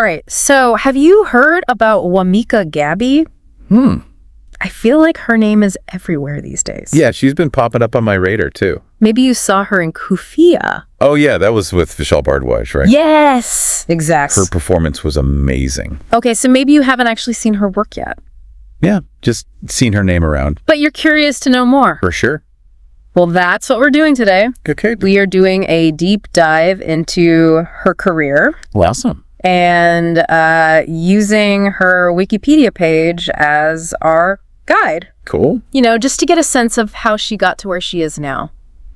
All right, so have you heard about Wamiqa Gabbi? I feel like her name is everywhere these days. Yeah, she's been popping up on my radar, too. Maybe you saw her in Khufiya. Oh, yeah, that was with Vishal Bhardwaj, right? Yes, exactly. Her performance was amazing. Okay, so maybe you haven't actually seen her work yet. Yeah, just seen her name around. But you're curious to know more. For sure. Well, that's what we're doing today. Okay. We are doing a deep dive into her career. Awesome. And using her Wikipedia page as our guide. Cool. You know, just to get a sense of how she got to where she is now.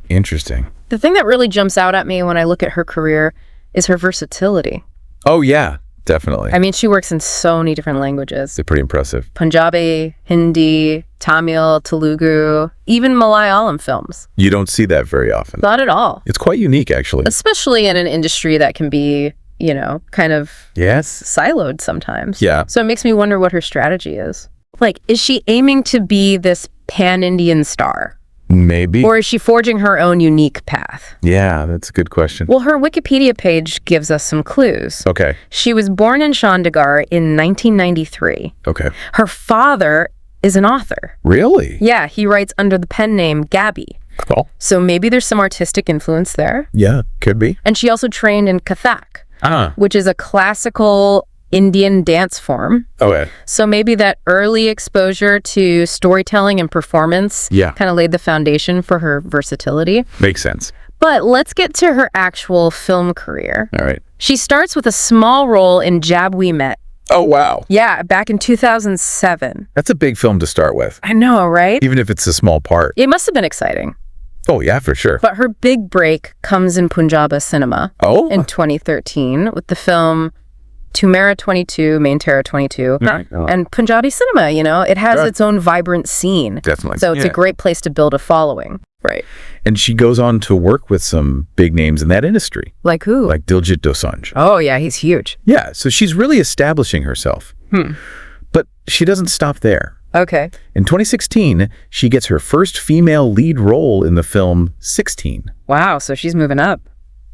Interesting. The thing that really jumps out at me when I look at her career is her versatility. Oh, yeah, definitely. I mean, she works in so many different languages. They're pretty impressive. Punjabi, Hindi, Tamil, Telugu, even Malayalam films. You don't see that very often. Not at all. It's quite unique, actually. Especially in an industry that can be, you know, kind of Yes. siloed sometimes. Yeah. So it makes me wonder what her strategy is. Like, is she aiming to be this pan-Indian star? Maybe. Or is she forging her own unique path? Yeah, that's a good question. Well, her Wikipedia page gives us some clues. Okay. She was born in Chandigarh in 1993. Okay. Her father is an author. Really? Yeah, he writes under the pen name Gabbi. Cool. So maybe there's some artistic influence there. Yeah, could be. And she also trained in Kathak, Ah. which is a classical Indian dance form. Okay. So maybe that early exposure to storytelling and performance kind of laid the foundation for her versatility. Makes sense. But let's get to her actual film career. All right. She starts with a small role in Jab We Met. Oh, wow. Yeah, back in 2007. That's a big film to start with, I know, right? even if it's a small part. It must have been exciting. Oh, yeah, for sure. But her big break comes in Punjabi cinema Oh? in 2013 with the film Tu Mera 22, Main Tera 22. And Punjabi cinema, you know, it has its own vibrant scene. Definitely. So it's a great place to build a following. Right. And she goes on to work with some big names in that industry, Like who? like Diljit Dosanjh. Oh, yeah, he's huge. Yeah, so she's really establishing herself. But she doesn't stop there. Okay. In 2016, she gets her first female lead role in the film 16. Wow, so she's moving up.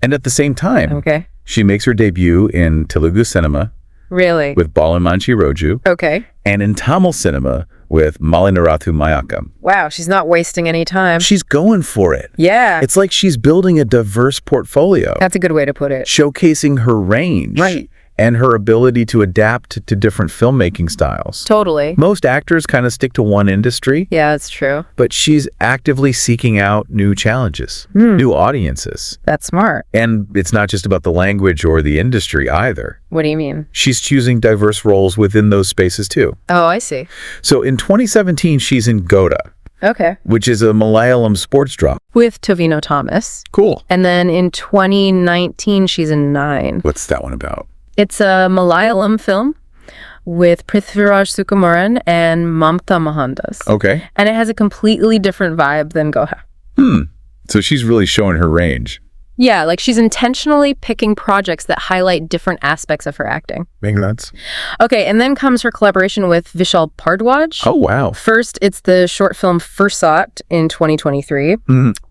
And at the same time, Okay. she makes her debut in Telugu cinema Really? with Balamanchi Roju Okay. and in Tamil cinema with Malinarathu Mayakam. Wow, she's not wasting any time. She's going for it. Yeah. It's like she's building a diverse portfolio, That's a good way to put it. showcasing her range and her ability to adapt to different filmmaking styles. Totally. Most actors kind of stick to one industry, Yeah, that's true. but she's actively seeking out new challenges, new audiences. That's smart. And it's not just about the language or the industry either. What do you mean? She's choosing diverse roles within those spaces too. Oh, I see. So in 2017, she's in Goda, Okay. which is a Malayalam sports drama. With Tovino Thomas. Cool. And then in 2019, she's in 9. What's that one about? It's a Malayalam film with Prithviraj Sukumaran and Mamta Mohandas. Okay. And it has a completely different vibe than Goha. So she's really showing her range. Yeah, like she's intentionally picking projects that highlight different aspects of her acting. Makes sense. Okay, and then comes her collaboration with Vishal Bhardwaj. Oh, wow. First, it's the short film Fursat in 2023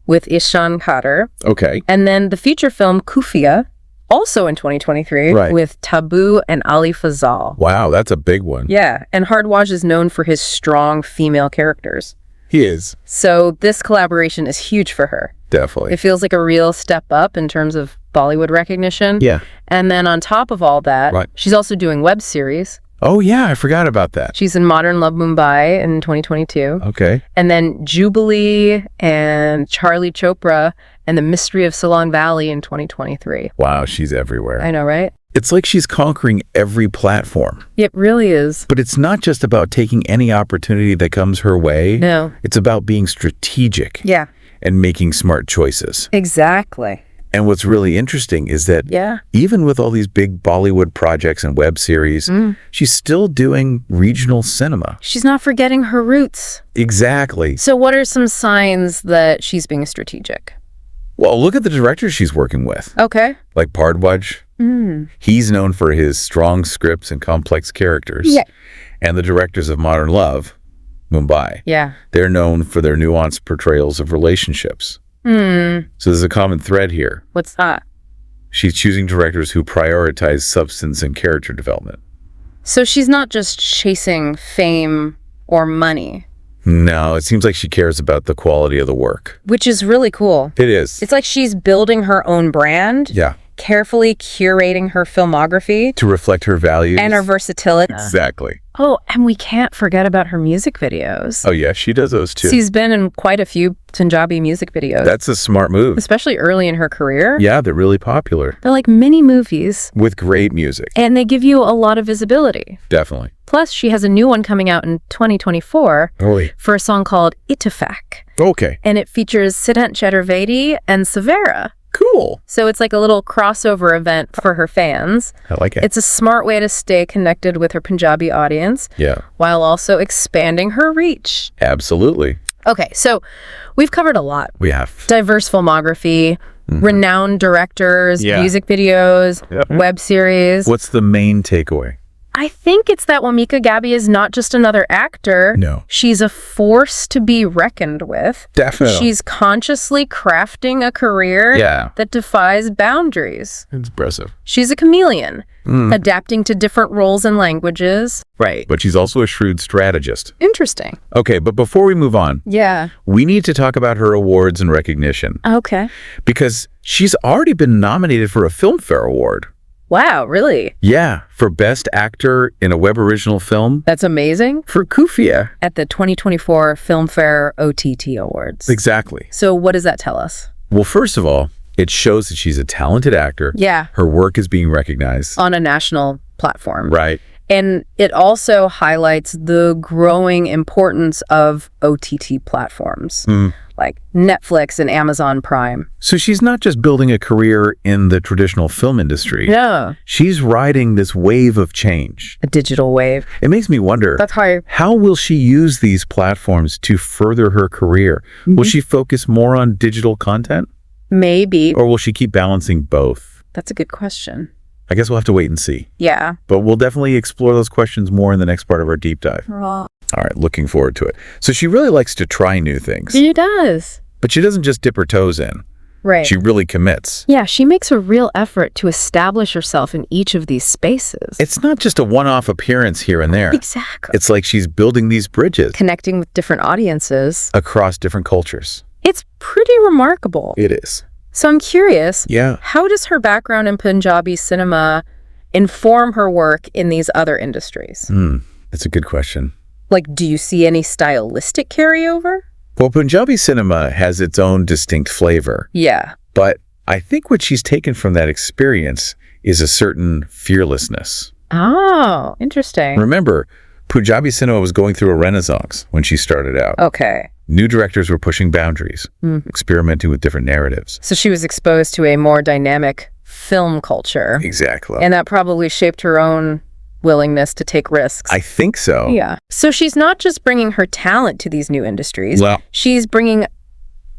with Ishan Khader. Okay. And then the feature film Khufiya, also in 2023, with Taboo and Ali Fazal. Wow, that's a big one. Yeah, and Bhardwaj is known for his strong female characters. He is. So this collaboration is huge for her. Definitely. It feels like a real step up in terms of Bollywood recognition. Yeah. And then on top of all that, she's also doing web series. Oh, yeah, I forgot about that. She's in Modern Love Mumbai in 2022. Okay. And then Jubilee and Charlie Chopra and The Mystery of Solang Valley in 2023. Wow, she's everywhere. I know, right? It's like she's conquering every platform. It really is. But it's not just about taking any opportunity that comes her way. No. It's about being strategic. Yeah. And making smart choices. Exactly. And what's really interesting is that even with all these big Bollywood projects and web series, she's still doing regional cinema. She's not forgetting her roots. Exactly. So what are some signs that she's being strategic? Well, look at the directors she's working with. Okay. Like Bhardwaj. He's known for his strong scripts and complex characters. Yeah. And the directors of Modern Love, Mumbai. Yeah. They're known for their nuanced portrayals of relationships. So there's a common thread here. What's that? She's choosing directors who prioritize substance and character development. So she's not just chasing fame or money. No, it seems like she cares about the quality of the work. Which is really cool. It is. It's like she's building her own brand. Yeah. Carefully curating her filmography. To reflect her values. And her versatility. Exactly. Oh, and we can't forget about her music videos. Oh, yeah, she does those too. She's been in quite a few Punjabi music videos. That's a smart move. Especially early in her career. Yeah, they're really popular. They're like mini movies. With great music. And they give you a lot of visibility. Definitely. Plus, she has a new one coming out in 2024 for a song called Ittifaq. Okay. And it features Siddhant Chaturvedi and Savera. Cool. So it's like a little crossover event for her fans. I like it. It's a smart way to stay connected with her Punjabi audience. Yeah. While also expanding her reach. Absolutely. Okay, so we've covered a lot. We have. Diverse filmography, renowned directors, music videos, web series. What's the main takeaway? I think it's that Wamiqa Gabbi is not just another actor. No. She's a force to be reckoned with. Definitely. She's consciously crafting a career that defies boundaries. It's impressive. She's a chameleon, adapting to different roles and languages. Right. But she's also a shrewd strategist. Interesting. Okay, but before we move on, Yeah. we need to talk about her awards and recognition. Okay. Because she's already been nominated for a Filmfare Award. Wow, really? Yeah, for Best Actor in a Web Original Film. That's amazing. For Khufiya. At the 2024 Filmfare OTT Awards. Exactly. So what does that tell us? Well, first of all, it shows that she's a talented actor. Yeah. Her work is being recognized. On a national platform. Right. And it also highlights the growing importance of OTT platforms. Like Netflix and Amazon Prime. So she's not just building a career in the traditional film industry. No. She's riding this wave of change. A digital wave. It makes me wonder, That's how will she use these platforms to further her career? Will she focus more on digital content? Maybe. Or will she keep balancing both? That's a good question. I guess we'll have to wait and see. Yeah. But we'll definitely explore those questions more in the next part of our deep dive. All right, looking forward to it. So she really likes to try new things. She does. But she doesn't just dip her toes in. Right. She really commits. Yeah, she makes a real effort to establish herself in each of these spaces. It's not just a one-off appearance here and there. Exactly. It's like she's building these bridges. Connecting with different audiences. Across different cultures. It's pretty remarkable. It is. So I'm curious, Yeah. how does her background in Punjabi cinema inform her work in these other industries? That's a good question. Like, do you see any stylistic carryover? Well, Punjabi cinema has its own distinct flavor. Yeah. But I think what she's taken from that experience is a certain fearlessness. Oh, interesting. Remember, Punjabi cinema was going through a renaissance when she started out. Okay. New directors were pushing boundaries, experimenting with different narratives. So she was exposed to a more dynamic film culture. Exactly. And that probably shaped her own willingness to take risks. I think so. Yeah. So she's not just bringing her talent to these new industries. Well, she's bringing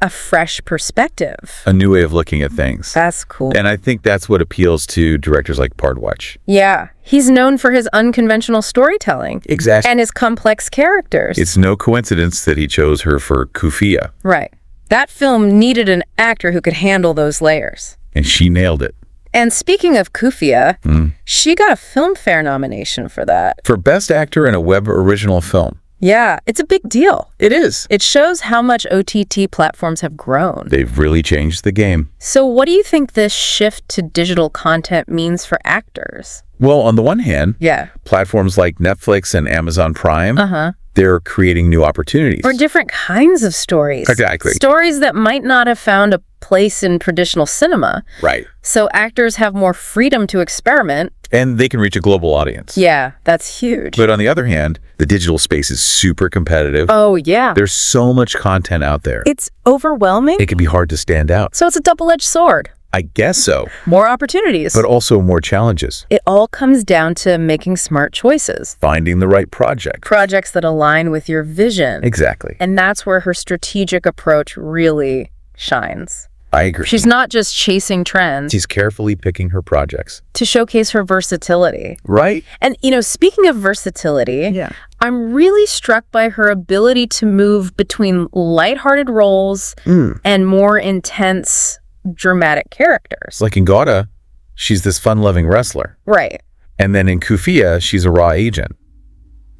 a fresh perspective. a new way of looking at things. That's cool. And I think that's what appeals to directors like Bhardwaj. Yeah. He's known for his unconventional storytelling. Exactly. And his complex characters. It's no coincidence that he chose her for Khufiya. Right. That film needed an actor who could handle those layers. And she nailed it. And speaking of Khufiya, she got a Filmfare nomination for that. For Best Actor in a Web Original Film. Yeah, it's a big deal. It is. It shows how much OTT platforms have grown. They've really changed the game. So what do you think this shift to digital content means for actors? Well, on the one hand, Yeah. platforms like Netflix and Amazon Prime, they're creating new opportunities. Or different kinds of stories. Exactly. Stories that might not have found a place in traditional cinema. Right. So actors have more freedom to experiment. And they can reach a global audience. Yeah, that's huge. But on the other hand, the digital space is super competitive. Oh, yeah. There's so much content out there. It's overwhelming. It can be hard to stand out. So it's a double-edged sword. I guess so. More opportunities. But also more challenges. It all comes down to making smart choices. Finding the right project. Projects that align with your vision. Exactly. And that's where her strategic approach really shines. I agree. She's not just chasing trends. She's carefully picking her projects. To showcase her versatility. Right? And, speaking of versatility, I'm really struck by her ability to move between lighthearted roles and more intense, dramatic characters. Like in Gauda, she's this fun-loving wrestler. Right. And then in Khufiya, she's a raw agent.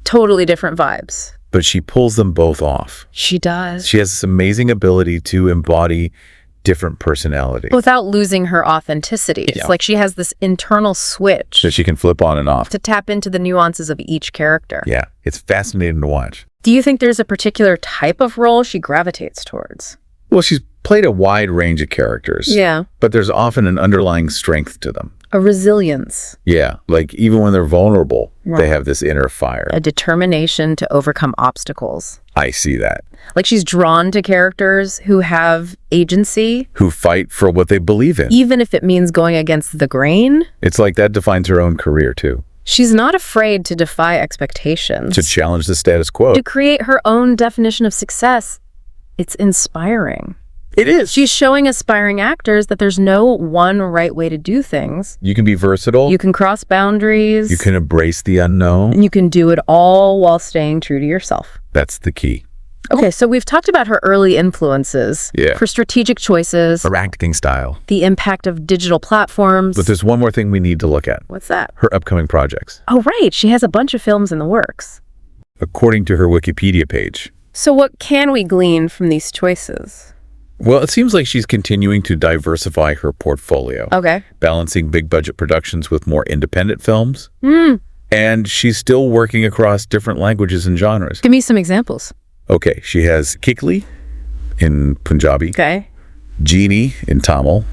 Totally different vibes. But she pulls them both off. She does. She has this amazing ability to embody different personalities. Without losing her authenticity. It's like she has this internal switch. That she can flip on and off. To tap into the nuances of each character. Yeah, it's fascinating to watch. Do you think there's a particular type of role she gravitates towards? Well, she's played a wide range of characters. Yeah. But there's often an underlying strength to them. A resilience. Yeah, like even when they're vulnerable, they have this inner fire. A determination to overcome obstacles. I see that. Like she's drawn to characters who have agency. Who fight for what they believe in. Even if it means going against the grain. It's like that defines her own career, too. She's not afraid to defy expectations. To challenge the status quo. To create her own definition of success. It's inspiring. It is. She's showing aspiring actors that there's no one right way to do things. You can be versatile. You can cross boundaries. You can embrace the unknown. And you can do it all while staying true to yourself. That's the key. Okay, so we've talked about her early influences. Yeah. For strategic choices. Her acting style. The impact of digital platforms. But there's one more thing we need to look at. What's that? Her upcoming projects. Oh, right. She has a bunch of films in the works. According to her Wikipedia page. So what can we glean from these choices? Well, it seems like she's continuing to diversify her portfolio. Okay. Balancing big budget productions with more independent films. Mm. And she's still working across different languages and genres. Give me some examples. Okay, she has Kikli in Punjabi. Okay. Genie in Tamil.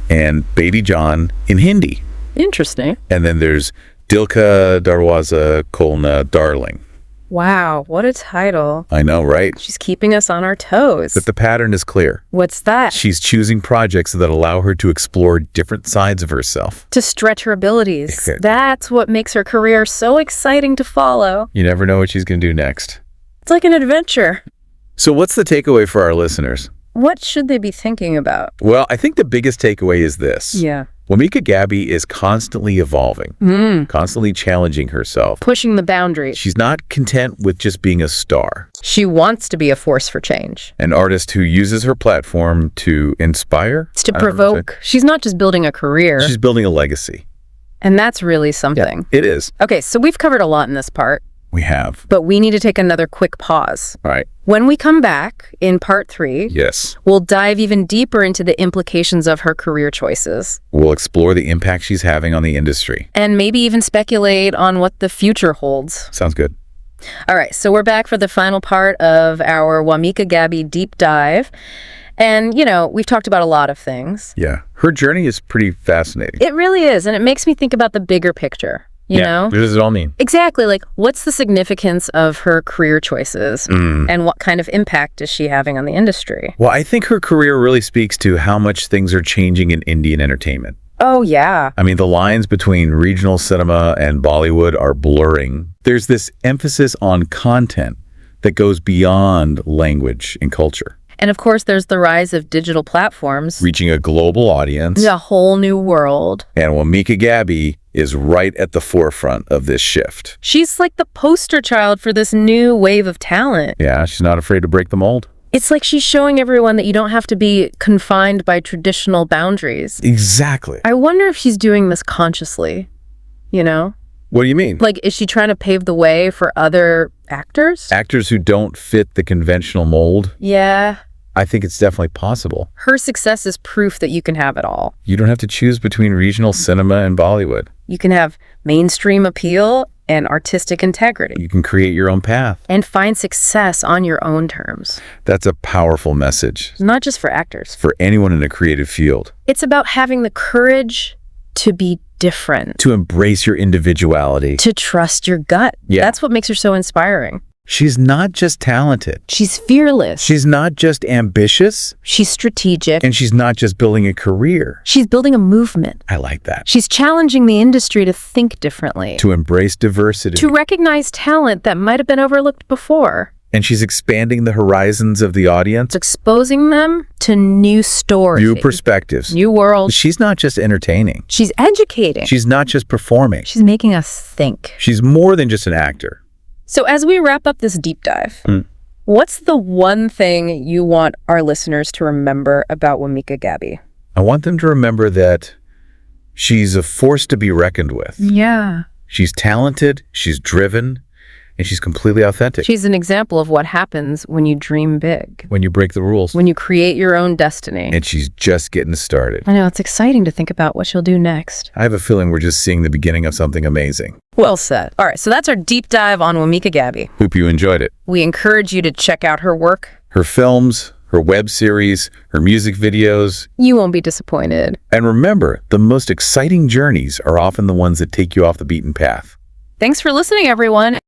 And Baby John in Hindi. Interesting. And then there's Dilka Darwaza Kolna Darling. Wow, what a title. I know, right? She's keeping us on our toes. But the pattern is clear. What's that? She's choosing projects that allow her to explore different sides of herself. To stretch her abilities. That's what makes her career so exciting to follow. You never know what she's going to do next. It's like an adventure. So what's the takeaway for our listeners? What should they be thinking about? Well, I think the biggest takeaway is this. Yeah. Wamiqa Gabbi is constantly evolving, constantly challenging herself. Pushing the boundaries. She's not content with just being a star. She wants to be a force for change. An artist who uses her platform to inspire. It's to provoke. She's not just building a career. She's building a legacy. And that's really something. Yeah, it is. Okay, so we've covered a lot in this part. We have. But we need to take another quick pause. All right. When we come back in part 3, yes, we'll dive even deeper into the implications of her career choices. We'll explore the impact she's having on the industry. And maybe even speculate on what the future holds. Sounds good. All right, so we're back for the final part of our Wamiqa Gabbi deep dive. And, you know, we've talked about a lot of things. Yeah. Her journey is pretty fascinating. It really is. And it makes me think about the bigger picture. You know? What does it all mean? Exactly. Like, what's the significance of her career choices? And what kind of impact is she having on the industry? Well, I think her career really speaks to how much things are changing in Indian entertainment. Oh, yeah. I mean, the lines between regional cinema and Bollywood are blurring. There's this emphasis on content that goes beyond language and culture. And of course, there's the rise of digital platforms. Reaching a global audience. A whole new world. And Wamiqa Gabbi is right at the forefront of this shift. She's like the poster child for this new wave of talent. Yeah, she's not afraid to break the mold. It's like she's showing everyone that you don't have to be confined by traditional boundaries. Exactly. I wonder if she's doing this consciously, you know? What do you mean? Like, is she trying to pave the way for other actors? Actors who don't fit the conventional mold? Yeah. I think it's definitely possible. Her success is proof that you can have it all. You don't have to choose between regional cinema and Bollywood. You can have mainstream appeal and artistic integrity. You can create your own path. And find success on your own terms. That's a powerful message. Not just for actors. For anyone in a creative field. It's about having the courage to be different. To embrace your individuality. To trust your gut. Yeah. That's what makes her so inspiring. She's not just talented. She's fearless. She's not just ambitious. She's strategic. And she's not just building a career. She's building a movement. I like that. She's challenging the industry to think differently. To embrace diversity. To recognize talent that might have been overlooked before. And she's expanding the horizons of the audience. Exposing them to new stories. New perspectives. New worlds. She's not just entertaining. She's educating. She's not just performing. She's making us think. She's more than just an actor. So as we wrap up this deep dive, what's the one thing you want our listeners to remember about Wamiqa Gabbi? I want them to remember that She's a force to be reckoned with. Yeah. She's talented, she's driven, and she's completely authentic. She's an example of what happens when you dream big. When you break the rules. When you create your own destiny. And she's just getting started. I know, it's exciting to think about what she'll do next. I have a feeling we're just seeing the beginning of something amazing. Well said. All right, so that's our deep dive on Wamiqa Gabbi. Hope you enjoyed it. We encourage you to check out her work. Her films, her web series, her music videos. You won't be disappointed. And remember, the most exciting journeys are often the ones that take you off the beaten path. Thanks for listening, everyone.